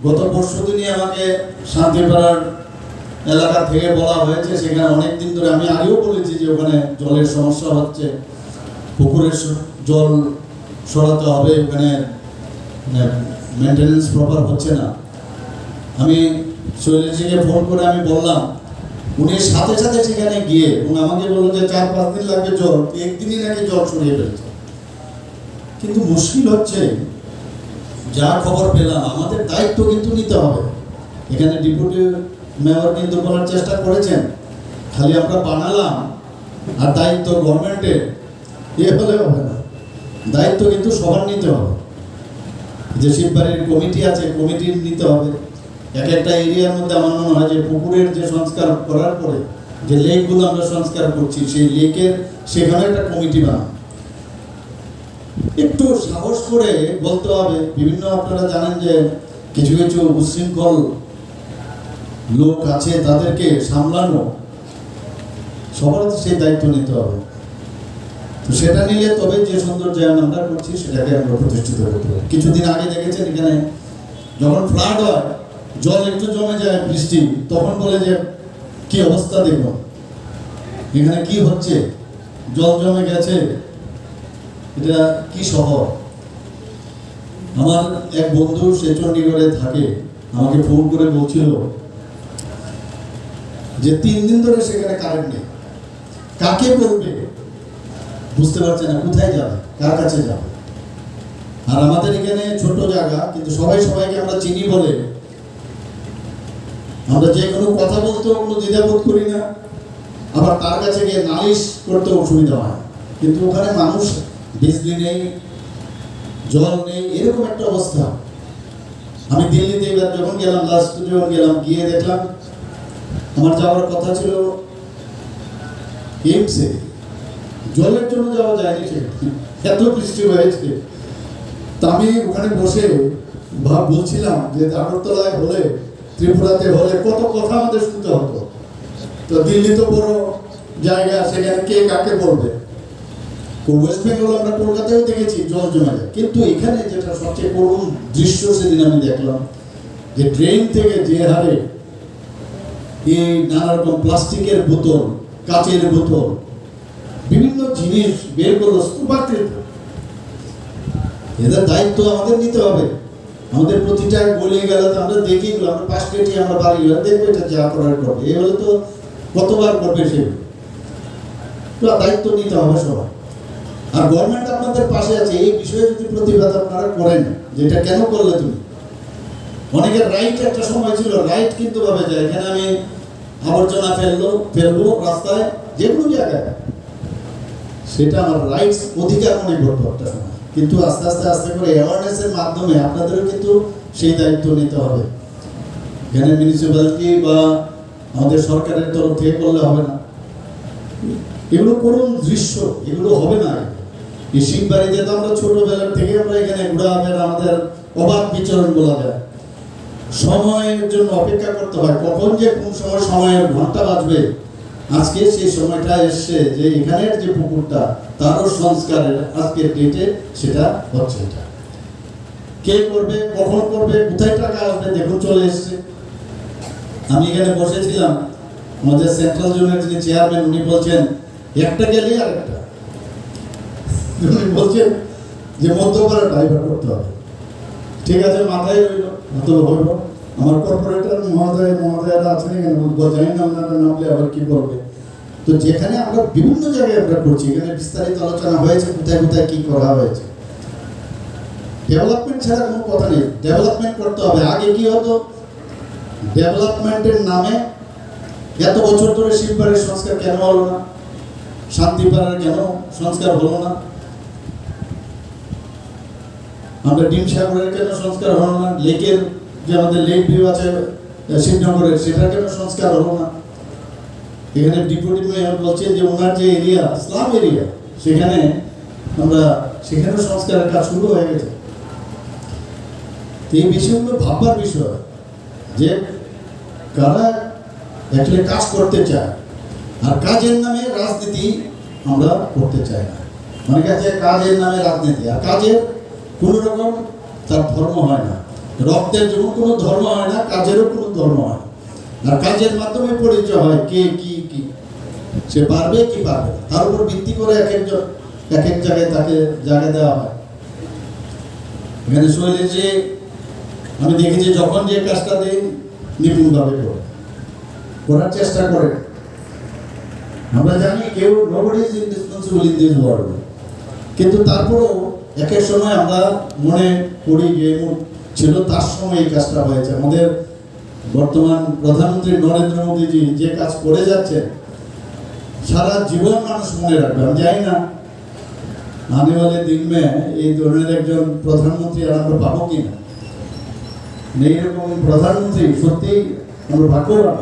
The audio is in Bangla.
গত পরশুদিনই আমাকে শান্তিপাড়ার এলাকা থেকে বলা হয়েছে, সেখানে অনেকদিন ধরে আমি আগেও বলেছি যে ওখানে জলের সমস্যা হচ্ছে, পুকুরের জল সরাতে হবে, ওখানে মেনটেন্যান্স প্রপার হচ্ছে না। আমি শৈলেশজিকে ফোন করে আমি বললাম, উনি সাথে সাথে সেখানে গিয়ে এবং আমাকে বললো যে 4-5 দিন লাগবে জল, একদিনই নাকি জল সরিয়ে ফেলছে। কিন্তু মুশকিল হচ্ছে, যা খবর পেলাম আমাদের দায়িত্ব কিন্তু নিতে হবে। এখানে ডেপুটি মেয়র কিন্তু বলার চেষ্টা করেছেন, খালি আমরা বানালাম আর দায়িত্ব গভর্নমেন্টের, হলে হবে না, দায়িত্ব কিন্তু সবার নিতে হবে। যে শিববাড়ির কমিটি আছে, কমিটির নিতে হবে। এক একটা এরিয়ার মধ্যে আমার মনে হয় যে পুকুরের যে সংস্কার করার পরে যে লেকগুলো আমরা সংস্কার করছি, সেই লেকের সেখানে একটা কমিটি বানানো। একটু সাহস করে বলতে হবে। বিভিন্ন আপনারা জানেন যে কিছু কিছু উচ্ছৃঙ্খল লোক আছে, তাদেরকে সামলানো সবার সেই দায়িত্ব নিতে হবে। তো সেটা নিলে তবে যে সৌন্দর্যায়ন আমরা করছি সেটাকে আমরা প্রতিষ্ঠিত করতে পারি। কিছুদিন আগে দেখেছেন এখানে যখন ফ্লাড হয়, জল একটু জমে যায় বৃষ্টি, তখন বলে যে কি অবস্থা দেখুন এখানে কি হচ্ছে, জল জমে গেছে, এটা কি শহর। আমার এক বন্ধু সে চণ্ডীগড়ে থাকে, আমাকে ফোন করে বলছিল যে 3 দিন ধরে সেখানে কারেন্ট নেই। কাকে বলবে বুঝতে পারছে না, কোথায় যাবে, কার কাছে যাবে। আর আমাদের এখানে ছোট জায়গা, কিন্তু সবাই সবাইকে আমরা চিনি বলে আমরা যে কোনো কথা বলতেও কোনো দ্বিধাবোধ করি না, আবার তার কাছে গিয়ে নালিশ করতে অসুবিধা হয়। কিন্তু ওখানে মানুষ বিজলি নেই, জল নেই, এরকম একটা অবস্থা। আমি দিল্লিতে এবার যখন গেলাম, লাস্ট যখন গেলাম, গিয়ে দেখলাম আমার যাওয়ার কথা ছিল এইমসে, জলের জন্য যাওয়া যায়নি, এত বৃষ্টি হয়েছে। তা আমি ওখানে বসে বলছিলাম যে আগরতলায় হলে, ত্রিপুরাতে হলে কত কথা আমাদের শুনতে হতো। তো দিল্লি তো বড় জায়গা, সেখানে কে কাকে বলবে। ওয়েস্ট বেঙ্গল আমরা কলকাতায় দেখেছি জল জমে যায়, কিন্তু এখানে যেটা সবচেয়ে করুণ দৃশ্য সেদিন আমি দেখলাম যে ড্রেন থেকে যে হারে এই নানা রকম প্লাস্টিকের বোতল, কাচের বোতল, বিভিন্ন জিনিস বের করলো স্তূপাকৃত। এদের দায়িত্ব আমাদের নিতে হবে। আমাদের প্রতিটা গলিয়ে গেলে তো আমরা দেখি, আমরা 5 কেজি আমরা বাড়ি দেখবো, এটা যা করার করবে, এই হলে তো কতবার করবে সেগুলো। তো দায়িত্ব নিতে হবে সবাই। আর গভর্নমেন্ট আপনাদের পাশে আছে, এই বিষয়ে যদি প্রতিবাদ আপনারা করেন যে এটা কেন করলে তুমি। অনেকের রাইট একটা সময় ছিল, রাইট কিন্তু ভাবে যায় এখানে আমি আবর্জনা ফেলবো রাস্তায়, যে কোনো জায়গায়, সেটা আমার রাইটস, অধিকার মনে করবো একটা সময়। কিন্তু আস্তে আস্তে আস্তে করে অ্যাওয়ারনেসের মাধ্যমে আপনাদেরও কিন্তু সেই দায়িত্ব নিতে হবে। এখানে মিউনিসিপ্যালিটি বা আমাদের সরকারের তরফ থেকে করলে হবে না। এগুলো করুন দৃশ্য, এগুলো হবে না। এই শিববাড়িতে তো আমরা ছোটবেলার থেকে আমরা এখানে ঘোরাফেরা, আমাদের অবাধ বিচরণ বলা যায়। সময়ের জন্য অপেক্ষা করতে হয়, কখন যে কোন সময়ের ঘন্টা বাজবে। আজকে সেই সময়টা এসছে যে এখানের যে পুকুরটা, তারও সংস্কারের আজকের ডেটে সেটা হচ্ছে। এটা কে করবে, কখন করবে, কোথায় টাকা আসবে, দেখুন চলে এসছে। আমি এখানে বসেছিলাম, আমাদের সেন্ট্রাল জোনের যিনি চেয়ারম্যান, উনি বলছেন একটা গেলে আর একটা, উনি বলছেন যে মধ্যপাড়া ড্রাইভার করতে হবে। ঠিক আছে, মাথায় রইল, অথবা হইল। আমার কর্পোরেটর মহোদয়রা আছেন এখানে, জানি না আপনারা নামলে আবার কি করবে। তো যেখানে আমরা বিভিন্ন জায়গায় আমরা করছি, এখানে বিস্তারিত আলোচনা হয়েছে কোথায় কোথায় কি করা হয়েছে। ডেভেলপমেন্ট ছাড়া কোনো কথা নেই, ডেভেলপমেন্ট করতে হবে। আগে কি হতো, ডেভেলপমেন্টের নামে এত বছর ধরে শিববাড়ির সংস্কার কেন হলো না, শান্তিপাড়ার কেন সংস্কার হলো না, আমরা ডিম সাগরের কেন সংস্কার হলো না, লেকের যে আমাদের লেক ভিউ আছে শিবনগরের, সেটা কেন সংস্কার হলো না। এখানে ডেপুটি মেয়র বলছেন যে ওনার যে এরিয়া স্লাম এরিয়া, সেখানে আমরা সেখানেও সংস্কারের কাজ শুরু হয়ে গেছে। এই বিষয়গুলো ভাববার বিষয় যে কারা অ্যাকচুয়ালি কাজ করতে চায়, আর কাজের নামে রাজনীতি আমরা করতে চাই না। অনেক আছে কাজের নামে রাজনীতি, আর কাজের কোনো রকম তার ধর্ম হয় না। রক্তের যেমন কোনো ধর্ম হয় না, কাজেরও কোনো ধর্ম হয় না। আর কাজের মাধ্যমে পরিচয় হয় কে কি কি, সে পারবে কি পারবে না, তার উপর ভিত্তি করে এক একজন এক এক জায়গায় তাকে জায়গা দেওয়া হয়। এখানে শৈলে যে আমি দেখেছি যখন যে কাজটা দিই নিপুণভাবে করে করার চেষ্টা করে। আমরা জানি কেউ nobody is indispensable in this world, কিন্তু তারপরেও একের সময় আমরা মনে করি যে ছিল তার সময় এই কাজটা হয়েছে। আমাদের বর্তমান প্রধানমন্ত্রী নরেন্দ্র মোদীজি যে কাজ করে যাচ্ছেন সারা জীবন মানুষ মনে রাখবে। আমি জানি না आने वाले दिन में এই ধরনের একজন প্রধানমন্ত্রী আমরা পাবো কিনা। এইরকম প্রধানমন্ত্রী সত্যি আমরা ভাগ্যবান।